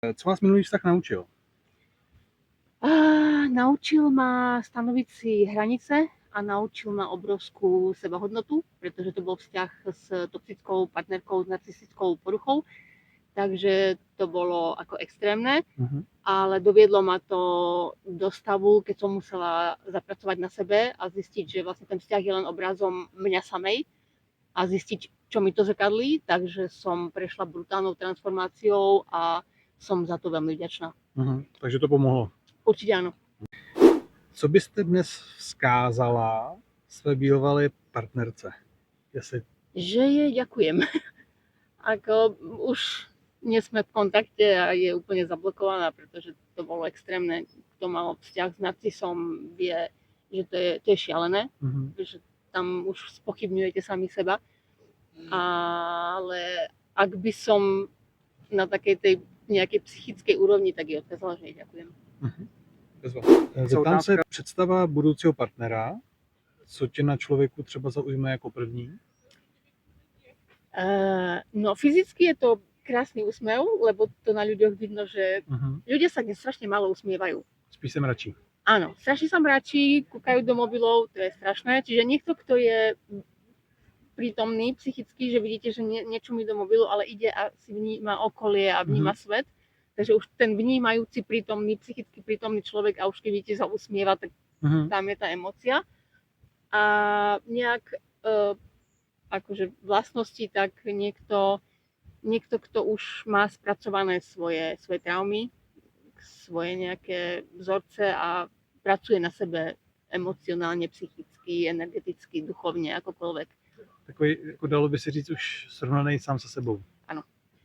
Co vás minulý vztah naučil? Naučil ma stanoviť si hranice a naučil ma obrovskú sebahodnotu, pretože to bol vzťah s toxickou partnerkou s narcistickou poruchou, takže to bolo ako extrémne, ale doviedlo ma to do stavu, keď som musela zapracovať na sebe a zistiť, že vlastne ten vzťah je len obrazom mňa samej a zistiť, čo mi to zrkadlí, takže som prešla brutálnou transformáciou a som za to veľmi vďačná. Takže to pomohlo. Určite áno. Co byste dnes vzkázala své bývalé partnerce? Že jej ďakujem. Ako už nie sme v kontakte a je úplne zablokovaná, pretože to bolo extrémne. Kto mal vzťah s narcisom, vie, že to je šialené, že tam už spochybňujete sami seba. Ale ak by som na takej tej nejakej psychickej úrovni, tak jej odkázala, že jej ďakujem. Zeptám se, představa budoucího partnera, co tě na člověku třeba zaujme jako první? No fyzicky je to krásny úsmev, lebo to na ľuďoch vidno, že ľudia sa dnes strašne málo usmievajú. Spíš sa mračí. Áno, strašne sa mračí, kúkajú do mobilov, to je strašné. Čiže niekto, kto je prítomný psychicky, že vidíte, že niečo mi do mobilu, ale ide a si vníma okolie a vníma svet. Takže už ten vnímajúci prítomný, psychicky prítomný človek a už keď vidíte, sa usmieva, tak tam je tá emócia. A nejak akože vlastnosti, tak niekto, kto už má spracované svoje traumy, svoje nejaké vzorce a pracuje na sebe emocionálne, psychicky, energeticky, duchovne, akokoľvek. Takový, jako dalo by se říct, už srovnaný sám se sebou. Áno.